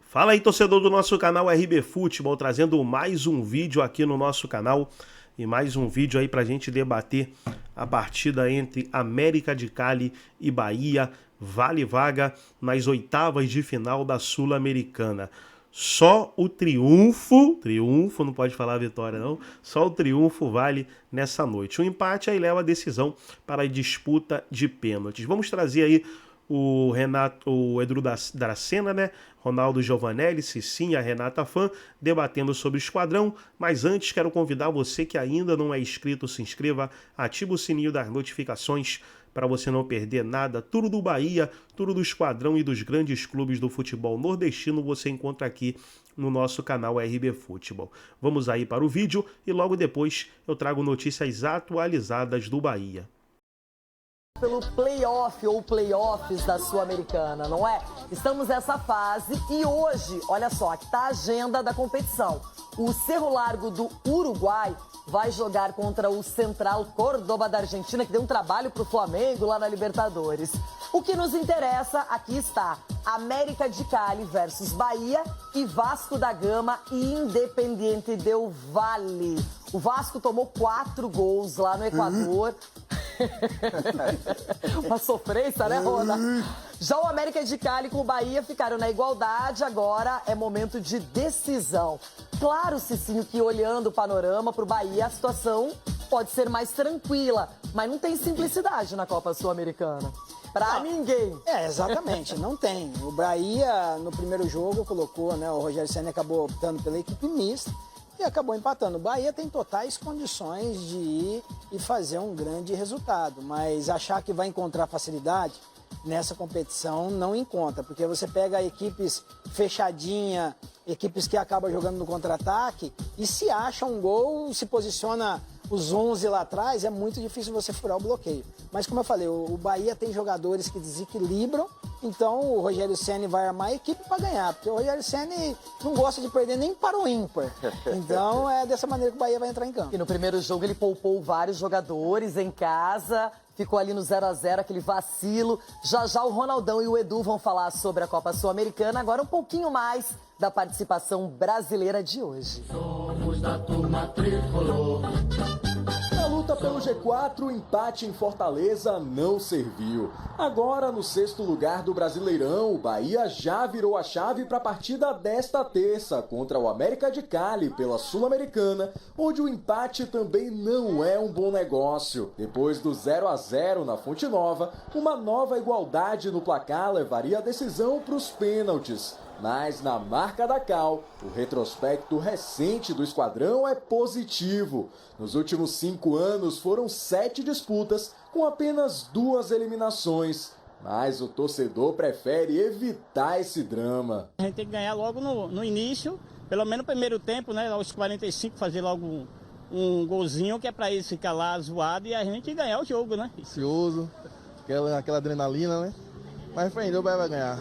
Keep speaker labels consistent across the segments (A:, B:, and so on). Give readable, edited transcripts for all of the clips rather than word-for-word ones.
A: Fala aí, torcedor do nosso canal RB Futebol, trazendo mais um vídeo aqui no nosso canal e mais um vídeo aí pra gente debater a partida entre América de Cali e Bahia, vale vaga nas oitavas de final da Sul-Americana. Só o triunfo, não pode falar vitória não, só o triunfo vale nessa noite. O empate aí leva a decisão para a disputa de pênaltis. Vamos trazer aí o Edu Dracena, né? Ronaldo Giovanelli, Cicinha, Renata Fã, debatendo sobre o esquadrão. Mas antes quero convidar você que ainda não é inscrito, se inscreva, ativa o sininho das notificações para você não perder nada. Tudo do Bahia, tudo do esquadrão e dos grandes clubes do futebol nordestino você encontra aqui no nosso canal RB Futebol. Vamos aí para o vídeo e logo depois eu trago notícias atualizadas do Bahia.
B: Pelo playoff ou playoffs da Sul-Americana, não é? Estamos nessa fase e hoje, olha só, aqui está a agenda da competição. O Cerro Largo do Uruguai vai jogar contra o Central Córdoba da Argentina, que deu um trabalho para o Flamengo lá na Libertadores. O que nos interessa, aqui está, América de Cali versus Bahia e Vasco da Gama e Independiente del Valle. O Vasco tomou 4 gols lá no Equador. Uma sofrência, né, Rona? Já o América de Cali com o Bahia ficaram na igualdade, agora é momento de decisão. Claro, Cicinho, que olhando o panorama para o Bahia, a situação pode ser mais tranquila, mas não tem simplicidade na Copa Sul-Americana. Pra ninguém.
C: Exatamente, não tem. O Bahia, no primeiro jogo, colocou, né, o Rogério Ceni acabou optando pela equipe mista e acabou empatando. O Bahia tem totais condições de ir e fazer um grande resultado, mas achar que vai encontrar facilidade nessa competição não encontra, porque você pega equipes fechadinha, equipes que acabam jogando no contra-ataque e se acha um gol, se posiciona os 11 lá atrás, é muito difícil você furar o bloqueio. Mas como eu falei, o Bahia tem jogadores que desequilibram, então o Rogério Ceni vai armar a equipe para ganhar, porque o Rogério Ceni não gosta de perder nem para o ímpar. Então é dessa maneira que o Bahia vai entrar em campo.
B: E no primeiro jogo ele poupou vários jogadores em casa, ficou ali no 0-0, aquele vacilo. Já já o Ronaldão e o Edu vão falar sobre a Copa Sul-Americana, agora um pouquinho mais da participação brasileira de hoje.
D: Somos da turma tricolor.
E: Na luta pelo G4, o empate em Fortaleza não serviu. Agora, no 6º lugar do Brasileirão, o Bahia já virou a chave para a partida desta terça contra o América de Cali pela Sul-Americana, onde o empate também não é um bom negócio. Depois do 0-0 na Fonte Nova, uma nova igualdade no placar levaria a decisão para os pênaltis. Mas na marca da Cal, o retrospecto recente do esquadrão é positivo. Nos últimos 5 anos foram 7 disputas com apenas 2 eliminações. Mas o torcedor prefere evitar esse drama.
F: A gente tem que ganhar logo no início, pelo menos no primeiro tempo, né? Aos 45 fazer logo um golzinho que é para eles ficar lá zoado e a gente ganhar o jogo, né?
G: Ansioso, aquela adrenalina, né? Mas foi ainda, o Bahia vai ganhar,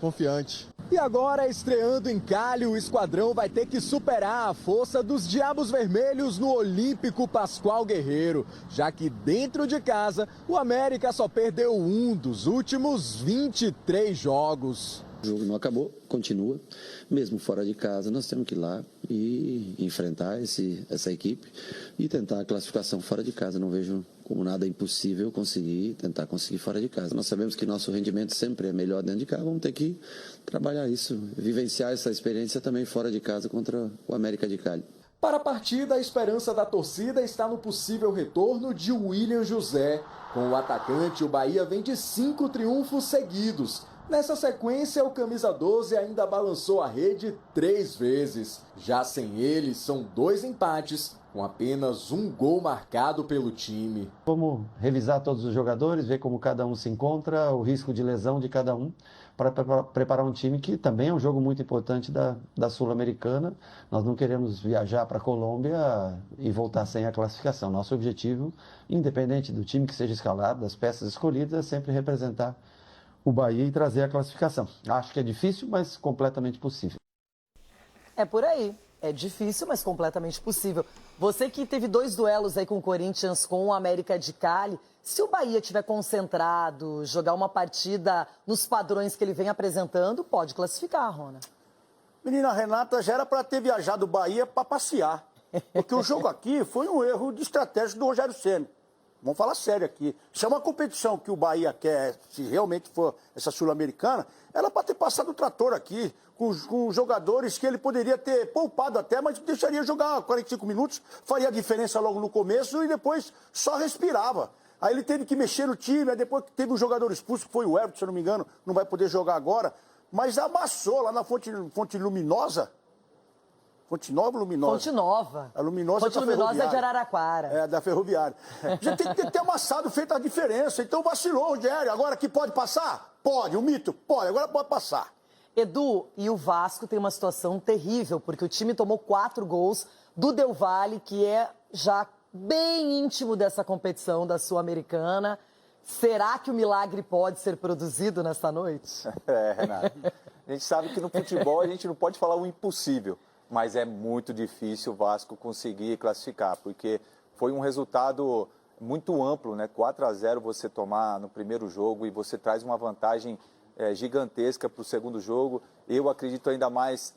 G: confiante.
E: E agora, estreando em Cali, o esquadrão vai ter que superar a força dos Diabos Vermelhos no Olímpico Pascoal Guerreiro, já que dentro de casa, o América só perdeu um dos últimos 23 jogos.
H: O jogo não acabou, continua. Mesmo fora de casa, nós temos que ir lá e enfrentar essa equipe e tentar a classificação fora de casa. Não vejo como nada impossível tentar conseguir fora de casa. Nós sabemos que nosso rendimento sempre é melhor dentro de casa, vamos ter que trabalhar isso, vivenciar essa experiência também fora de casa contra o América de Cali.
E: Para a partida, a esperança da torcida está no possível retorno de William José. Com o atacante, o Bahia vem de 5 triunfos seguidos. Nessa sequência, o camisa 12 ainda balançou a rede 3 vezes. Já sem ele, são 2 empates, com apenas um gol marcado pelo time.
I: Vamos revisar todos os jogadores, ver como cada um se encontra, o risco de lesão de cada um, para preparar um time que também é um jogo muito importante da Sul-Americana. Nós não queremos viajar para a Colômbia e voltar sem a classificação. Nosso objetivo, independente do time que seja escalado, das peças escolhidas, é sempre representar o Bahia e trazer a classificação. Acho que é difícil, mas completamente possível.
B: É por aí. É difícil, mas completamente possível. Você que teve 2 duelos aí com o Corinthians, com o América de Cali, se o Bahia estiver concentrado, jogar uma partida nos padrões que ele vem apresentando, pode classificar, Rona.
J: Menina Renata, já era para ter viajado o Bahia para passear. Porque o jogo aqui foi um erro de estratégia do Rogério Ceni. Vamos falar sério aqui. Se é uma competição que o Bahia quer, se realmente for essa Sul-Americana, era para ter passado o trator aqui, com jogadores que ele poderia ter poupado até, mas deixaria jogar 45 minutos, faria a diferença logo no começo e depois só respirava. Aí ele teve que mexer no time, aí depois teve um jogador expulso, que foi o Everton, se eu não me engano, não vai poder jogar agora, mas amassou lá na Fonte Luminosa. Fonte Nova ou Luminosa?
B: Fonte Nova.
J: A Luminosa
B: Fonte Luminosa é de Araraquara.
J: É, da Ferroviária. Já tem que ter amassado, feito a diferença. Então vacilou o Rogério. Agora que pode passar? Pode. O mito? Pode. Agora pode passar.
B: Edu, e o Vasco tem uma situação terrível, porque o time tomou 4 gols do Del Valle, que é já bem íntimo dessa competição da Sul-Americana. Será que o milagre pode ser produzido nesta noite?
K: Renato. A gente sabe que no futebol a gente não pode falar o impossível, mas é muito difícil o Vasco conseguir classificar, porque foi um resultado muito amplo, né? 4-0 você tomar no primeiro jogo e você traz uma vantagem gigantesca para o segundo jogo. Eu acredito ainda mais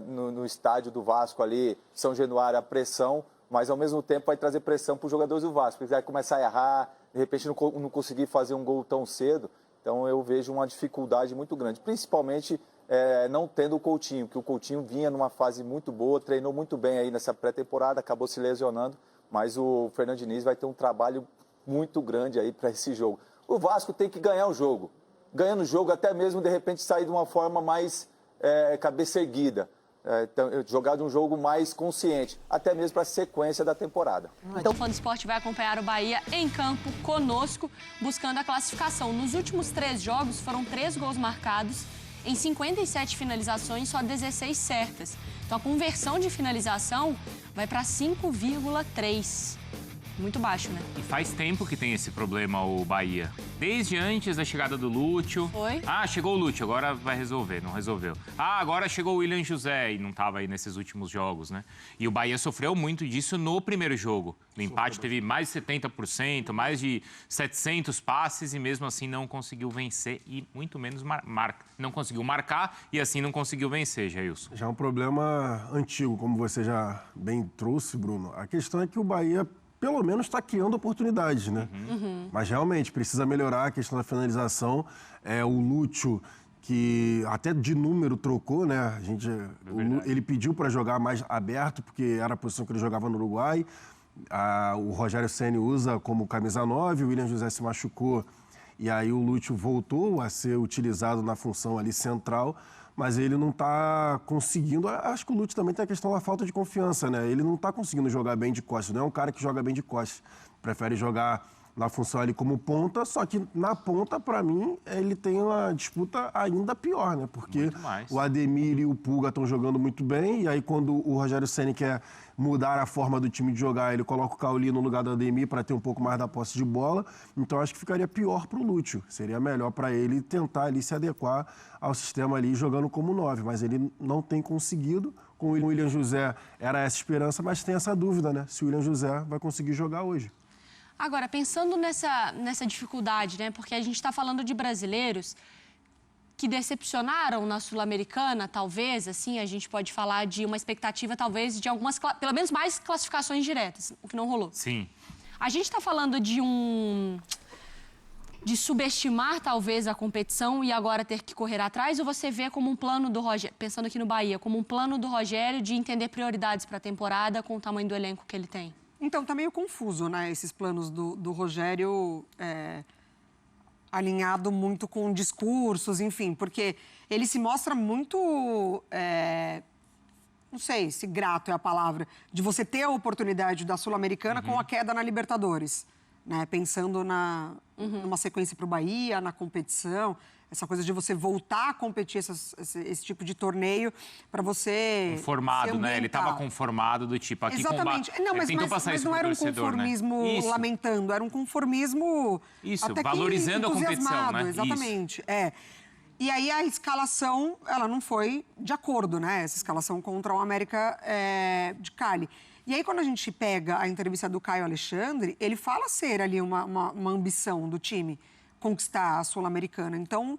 K: no estádio do Vasco ali, São Januário, a pressão, mas ao mesmo tempo vai trazer pressão para os jogadores do Vasco, porque vai começar a errar, de repente não conseguir fazer um gol tão cedo. Então eu vejo uma dificuldade muito grande, principalmente não tendo o Coutinho, que o Coutinho vinha numa fase muito boa, treinou muito bem aí nessa pré-temporada, acabou se lesionando, mas o Fernando Diniz vai ter um trabalho muito grande aí para esse jogo. O Vasco tem que ganhar o jogo. Ganhando o jogo, até mesmo, de repente, sair de uma forma mais cabeça erguida. Jogar de um jogo mais consciente, até mesmo para a sequência da temporada.
L: Então o Fã do Esporte vai acompanhar o Bahia em campo conosco, buscando a classificação. Nos últimos 3 jogos, foram 3 gols marcados, em 57 finalizações, só 16 certas. Então a conversão de finalização vai para 5,3. Muito baixo, né?
M: E faz tempo que tem esse problema o Bahia. Desde antes da chegada do Lúcio.
L: Foi?
M: Ah, chegou o Lúcio, agora vai resolver. Não resolveu. Ah, agora chegou o William José e não estava aí nesses últimos jogos, né? E o Bahia sofreu muito disso no primeiro jogo. No empate teve mais de 70%, mais de 700 passes e mesmo assim não conseguiu vencer e muito menos não conseguiu marcar e assim não conseguiu vencer, Jailson.
A: Já é um problema antigo, como você já bem trouxe, Bruno. A questão é que o Bahia pelo menos está criando oportunidades, né? Mas realmente precisa melhorar a questão da finalização. O Lúcio, que até de número trocou, né? Ele pediu para jogar mais aberto, porque era a posição que ele jogava no Uruguai. O Rogério Ceni usa como camisa 9, o William José se machucou e aí o Lúcio voltou a ser utilizado na função ali central. Mas ele não está conseguindo. Acho que o Lúcio também tem a questão da falta de confiança, né? Ele não está conseguindo jogar bem de costas. Não é um cara que joga bem de costas. Prefere jogar na função ali como ponta, só que na ponta, para mim, ele tem uma disputa ainda pior, né? Porque o Ademir e o Pulga estão jogando muito bem, e aí quando o Rogério Ceni quer mudar a forma do time de jogar, ele coloca o Cauli no lugar do Ademir para ter um pouco mais da posse de bola, então acho que ficaria pior para o Lúcio. Seria melhor para ele tentar ali se adequar ao sistema ali jogando como 9, mas ele não tem conseguido. Com o William José era essa esperança, mas tem essa dúvida, né? Se o William José vai conseguir jogar hoje.
L: Agora, pensando nessa dificuldade, né? Porque a gente está falando de brasileiros que decepcionaram na Sul-Americana, talvez, assim, a gente pode falar de uma expectativa, talvez, de algumas, pelo menos mais classificações diretas, o que não rolou.
M: Sim.
L: A gente está falando de subestimar, talvez, a competição e agora ter que correr atrás, ou você vê como um plano do Rogério, pensando aqui no Bahia, como um plano do Rogério de entender prioridades para a temporada com o tamanho do elenco que ele tem?
N: Então, tá meio confuso, né, esses planos do Rogério, alinhado muito com discursos, enfim, porque ele se mostra muito, não sei se grato é a palavra, de você ter a oportunidade da Sul-Americana com a queda na Libertadores, né, pensando numa sequência para o Bahia, na competição, essa coisa de você voltar a competir esse tipo de torneio para você...
M: Conformado, né? Ele estava conformado do tipo... Aqui
N: exatamente. Não, mas não era um conformismo, né? Lamentando, era um conformismo...
M: Isso,
N: até
M: valorizando a competição, né?
N: Exatamente, E aí a escalação, ela não foi de acordo, né? Essa escalação contra o América de Cali. E aí, quando a gente pega a entrevista do Caio Alexandre, ele fala ser ali uma ambição do time conquistar a Sul-Americana. Então,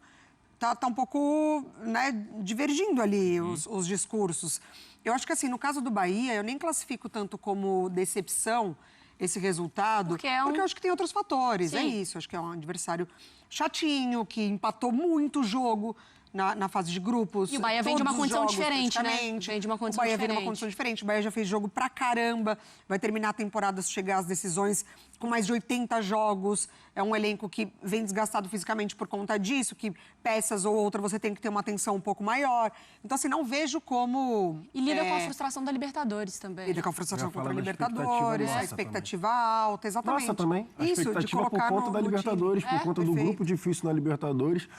N: tá um pouco, né, divergindo ali os discursos. Eu acho que, assim, no caso do Bahia, eu nem classifico tanto como decepção esse resultado, porque eu acho que tem outros fatores. Sim. É isso, acho que é um adversário chatinho, que empatou muito o jogo na fase de grupos.
L: E o Bahia vem de uma condição diferente, né? Vem de uma condição
N: o Bahia vem de uma condição diferente. O Bahia já fez jogo pra caramba, vai terminar a temporada, se chegar às decisões, com mais de 80 jogos. É um elenco que vem desgastado fisicamente por conta disso, que peças ou outra você tem que ter uma atenção um pouco maior. Então, assim, não vejo como...
L: E lida com a frustração da Libertadores também.
N: Lida com a frustração contra a Libertadores, a expectativa alta, exatamente.
O: Nossa, também. A expectativa por conta da Libertadores, por conta do grupo difícil na Libertadores.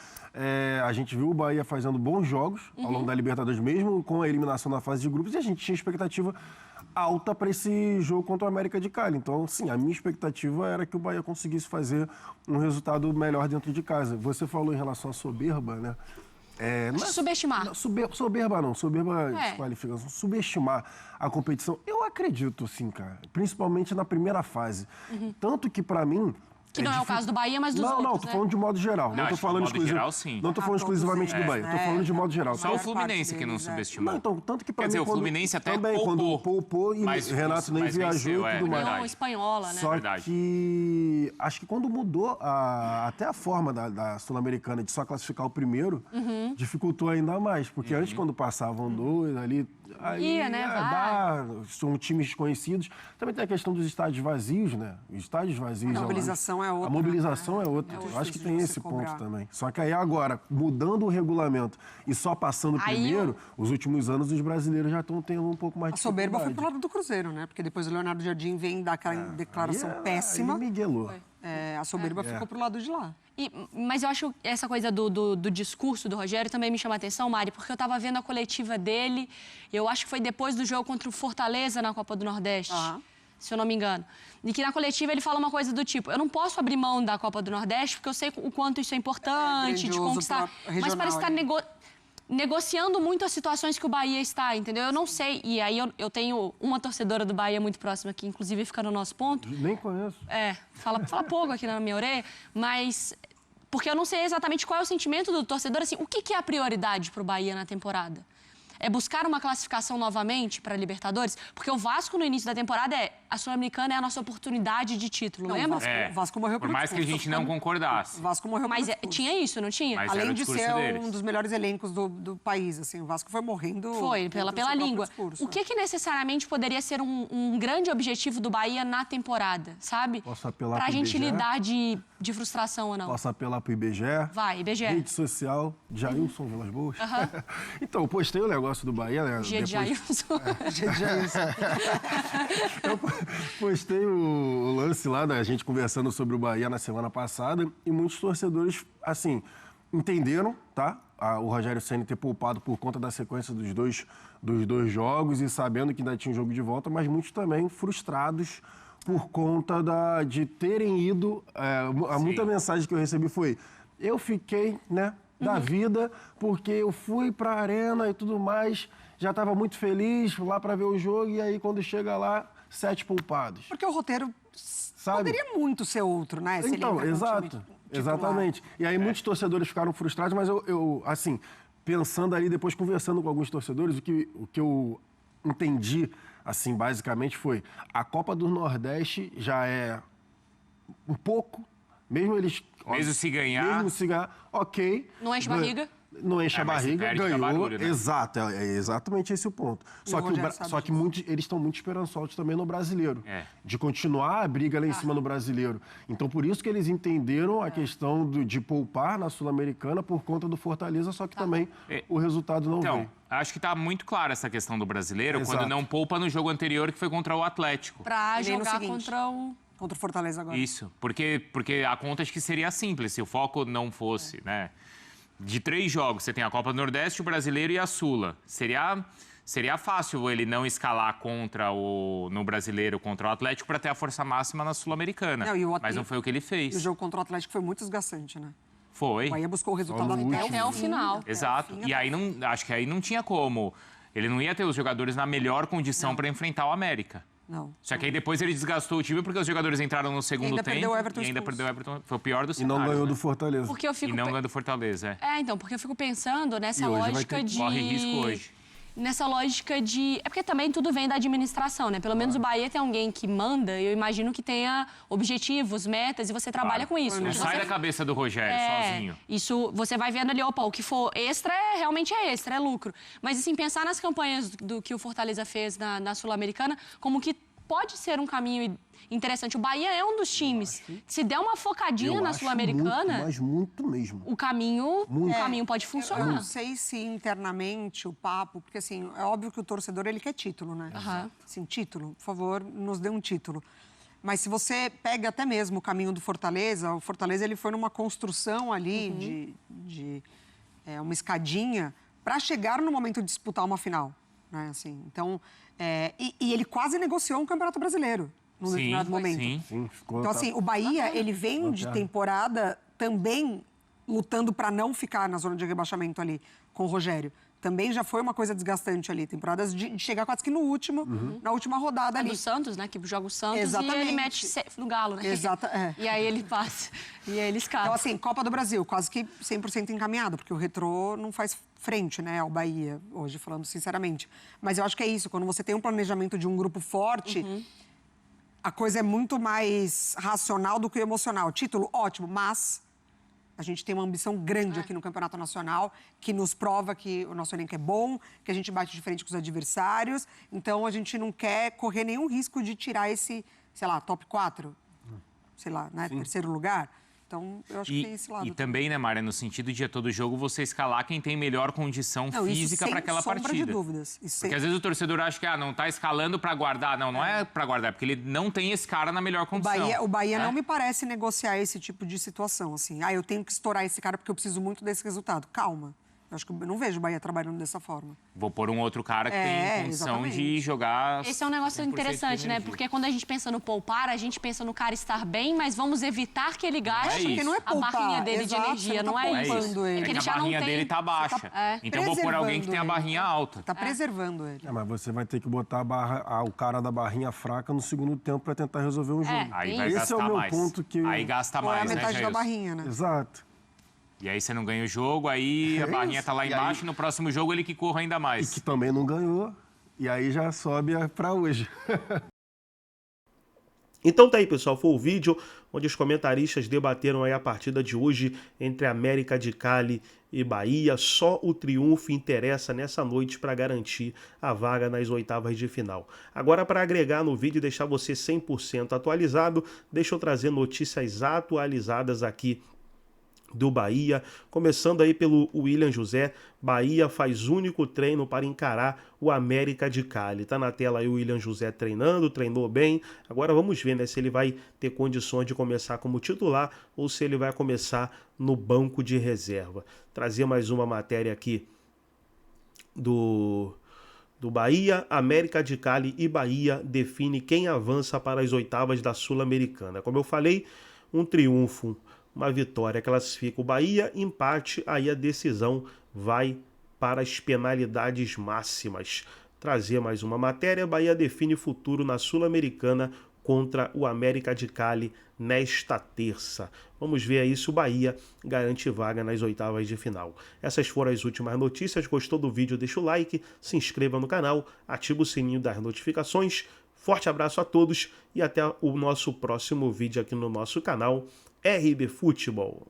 O: A gente viu o Bahia fazendo bons jogos ao longo da Libertadores, mesmo com a eliminação na fase de grupos, e a gente tinha expectativa alta para esse jogo contra o América de Cali. Então, sim, a minha expectativa era que o Bahia conseguisse fazer um resultado melhor dentro de casa. Você falou em relação à soberba, né?
L: Subestimar.
O: Soberba desqualificação. Subestimar a competição. Eu acredito, sim, cara. Principalmente na primeira fase. Tanto que, para mim...
L: Que não é o caso do Bahia, mas dos outros,
O: tô falando de modo geral. Não tô falando Não tô falando exclusivamente do Bahia. Tô falando de modo geral.
M: Só o Fluminense que não subestimou.
O: Não, então, tanto que pra
M: mim... Quer dizer, o Fluminense até poupou.
O: Poupou e Renato nem viajou e tudo mais.
L: União espanhola, né?
O: Só que acho que quando mudou até a forma da Sul-Americana de só classificar o primeiro, dificultou ainda mais. Porque antes, quando passavam dois ali... Aí, são times desconhecidos. Também tem a questão dos estádios vazios, né? Os estádios vazios...
N: A mobilização é outra.
O: A mobilização é outra. Eu acho que tem esse ponto também. Só que aí agora, mudando o regulamento e só passando primeiro, os últimos anos os brasileiros já estão tendo um pouco mais de dificuldade.
N: A soberba foi pro lado do Cruzeiro, né? Porque depois o Leonardo Jardim vem dar aquela declaração péssima.
O: Aí miguelou.
N: A soberba ficou pro lado de lá.
L: Mas eu acho essa coisa do discurso do Rogério também me chama a atenção, Mari, porque eu estava vendo a coletiva dele, eu acho que foi depois do jogo contra o Fortaleza na Copa do Nordeste, se eu não me engano. E que na coletiva ele fala uma coisa do tipo, eu não posso abrir mão da Copa do Nordeste porque eu sei o quanto isso é importante, de conquistar, mas parece estar negociando muito as situações que o Bahia está, entendeu? Eu não sei, e aí eu tenho uma torcedora do Bahia muito próxima que inclusive fica no nosso ponto.
O: Nem conheço.
L: Fala pouco aqui na minha orelha, mas... Porque eu não sei exatamente qual é o sentimento do torcedor, assim, o que é a prioridade para o Bahia na temporada? É buscar uma classificação novamente para a Libertadores? Porque o Vasco, no início da temporada, a Sul-Americana é a nossa oportunidade de título, lembra?
N: O Vasco morreu
M: por mais que a gente não concordasse.
N: O Vasco morreu
L: Mas tinha isso, não tinha?
M: Mas
N: além de ser um dos melhores elencos do país, assim, o Vasco foi morrendo...
L: Foi, pela língua. O que necessariamente poderia ser um grande objetivo do Bahia na temporada, sabe?
O: Posso apelar
L: pra
O: pro
L: gente
O: IBGE?
L: lidar de frustração ou não.
O: Posso apelar pro IBGE?
L: Vai, IBGE.
O: Rede social, Jailson Vilas Boas. Então, eu postei o negócio do Bahia, né?
L: Dia de Jailson.
O: Eu postei o lance lá da gente conversando sobre o Bahia na semana passada e muitos torcedores, assim, entenderam, tá? O Rogério Ceni ter poupado por conta da sequência dos dois jogos e sabendo que ainda tinha um jogo de volta, mas muitos também frustrados por conta de terem ido... muita mensagem que eu recebi foi, eu fiquei, né, da vida, porque eu fui pra arena e tudo mais, já estava muito feliz lá para ver o jogo, e aí quando chega lá, 7 poupados.
N: Porque o roteiro poderia muito ser outro, né?
O: Então, exatamente. E aí muitos torcedores ficaram frustrados, mas eu assim, pensando ali, depois conversando com alguns torcedores, o que eu entendi, assim, basicamente foi, a Copa do Nordeste já é um pouco, mesmo
M: se ganhar,
O: ok.
L: Não enche barriga?
O: Não enche a barriga, ganhou.
M: Barulho, né?
O: Exato, é exatamente esse o ponto. Só que muitos, eles estão muito esperançosos também no brasileiro. De continuar a briga lá em cima no brasileiro. Então, por isso que eles entenderam a questão de poupar na Sul-Americana por conta do Fortaleza, só que também o resultado não veio.
M: Acho que está muito clara essa questão do brasileiro, quando não poupa no jogo anterior, que foi contra o Atlético.
L: Pra jogar contra o
N: Fortaleza agora.
M: Isso, porque a conta acho que seria simples, se o foco não fosse, né? De 3 jogos, você tem a Copa do Nordeste, o Brasileiro e a Sula. Seria fácil ele não escalar no Brasileiro contra o Atlético para ter a força máxima na Sul-Americana. Mas não foi o que ele fez.
N: E o jogo contra o Atlético foi muito desgastante, né?
M: Foi.
N: O Bahia buscou o resultado
L: até o final.
M: Exato. E aí acho que aí não tinha como. Ele não ia ter os jogadores na melhor condição para enfrentar o América.
N: Não.
M: Só que aí depois ele desgastou o time porque os jogadores entraram no segundo tempo
N: perdeu o Everton
M: e ainda
N: expulso.
M: perdeu o Everton. Foi o pior do
O: E
M: cenário.
O: não ganhou
M: né?
O: do Fortaleza.
L: Porque eu fico
M: E não ganhou do Fortaleza,
L: então, porque eu fico pensando nessa
O: E hoje vai
L: lógica
O: ter-
L: de...
M: Corre risco hoje.
L: Nessa lógica de... É porque também tudo vem da administração, né? Pelo menos o Bahia tem alguém que manda, e eu imagino que tenha objetivos, metas, e você trabalha com isso.
M: Não
L: Porque
M: sai
L: você-
M: da cabeça do Rogério sozinho.
L: Isso, você vai vendo ali, opa, o que for extra realmente é extra, é lucro. Mas, assim, pensar nas campanhas do que o Fortaleza fez na Sul-Americana, como que pode ser um caminho interessante. O Bahia é um dos times. Se der uma focadinha
O: Eu
L: na
O: acho
L: Sul-Americana,
O: muito, mas muito mesmo.
L: o caminho pode
N: Eu
L: funcionar.
N: não sei se internamente o papo, porque assim, é óbvio que o torcedor ele quer título, né? Assim, título, por favor, nos dê um título. Mas se você pega até mesmo o caminho do Fortaleza, o Fortaleza ele foi numa construção ali de uma escadinha para chegar no momento de disputar uma final, né? Assim, então, e ele quase negociou um Campeonato Brasileiro num determinado momento.
O: Sim, ficou,
N: Então, assim, o Bahia, ele vem de temporada também lutando para não ficar na zona de rebaixamento ali com o Rogério. Também já foi uma coisa desgastante ali. Temporadas de chegar quase que no último, na última rodada ali.
L: Do Santos, né? Que joga o Santos
N: Exatamente.
L: e ele mete no Galo, né? E aí ele passa. E aí ele escapa.
N: Então, assim, Copa do Brasil, quase que 100% encaminhado, porque o Retrô não faz frente, né, ao Bahia, hoje, falando sinceramente. Mas eu acho que é isso, quando você tem um planejamento de um grupo forte, a coisa é muito mais racional do que emocional. Título, ótimo, mas a gente tem uma ambição grande aqui no Campeonato Nacional, que nos prova que o nosso elenco é bom, que a gente bate de frente com os adversários. Então, a gente não quer correr nenhum risco de tirar esse, sei lá, top 4, sei lá, né, terceiro lugar. Então, eu acho que tem esse lado.
M: E também, né, Mária, no sentido de a todo jogo você escalar quem tem melhor condição
N: Não, isso
M: física para aquela
N: sem sombra
M: partida.
N: de dúvidas.
M: Porque às vezes o torcedor acha que não tá escalando para guardar. Não é para guardar, porque ele não tem esse cara na melhor condição.
N: O Bahia não me parece negociar esse tipo de situação, assim. Eu tenho que estourar esse cara porque eu preciso muito desse resultado. Calma. Eu acho que eu não vejo o Bahia trabalhando dessa forma.
M: Vou pôr um outro cara que tem condição
N: exatamente.
M: de jogar.
L: Esse é um negócio
M: 100%
L: interessante,
M: de
L: né?
M: energia.
L: Porque quando a gente pensa no poupar, a gente pensa no cara estar bem, mas vamos evitar que ele gaste
M: Porque não é
L: a
N: poupar,
L: barrinha dele
N: exato,
L: de energia,
N: você não
L: não
N: tá
L: é
N: poupando
L: isso.
N: ele.
L: É que ele
M: a
L: já não
M: barrinha
L: tem...
M: dele tá baixa. Então vou pôr alguém que tem a barrinha alta.
N: Tá preservando ele.
O: Mas você vai ter que botar o cara da barrinha fraca no segundo tempo para tentar resolver um jogo.
M: Aí vai
O: Esse
M: gastar
O: é o meu
M: mais.
O: ponto que...
M: Aí gasta
N: Ou é
M: mais,
N: a
M: né,
N: metade da
M: Jailson?
N: barrinha, né?
O: Exato.
M: E aí você não ganha o jogo, aí a barrinha tá lá embaixo e no próximo jogo ele que corra ainda mais.
O: E que também não ganhou. E aí já sobe para hoje.
A: Então tá aí, pessoal, foi o vídeo onde os comentaristas debateram aí a partida de hoje entre América de Cali e Bahia. Só o triunfo interessa nessa noite para garantir a vaga nas oitavas de final. Agora, para agregar no vídeo e deixar você 100% atualizado, deixa eu trazer notícias atualizadas aqui do Bahia, começando aí pelo William José. Bahia faz único treino para encarar o América de Cali. Tá na tela aí o William José treinando, treinou bem. Agora vamos ver, né, se ele vai ter condições de começar como titular ou se ele vai começar no banco de reserva. Trazer mais uma matéria aqui do Bahia. América de Cali e Bahia define quem avança para as oitavas da Sul-Americana. Como eu falei, um triunfo, uma vitória classifica o Bahia, empate, aí a decisão vai para as penalidades máximas. Trazer mais uma matéria, Bahia define futuro na Sul-Americana contra o América de Cali nesta terça. Vamos ver aí se o Bahia garante vaga nas oitavas de final. Essas foram as últimas notícias. Gostou do vídeo? Deixa o like, se inscreva no canal, ativa o sininho das notificações. Forte abraço a todos e até o nosso próximo vídeo aqui no nosso canal RB Futebol.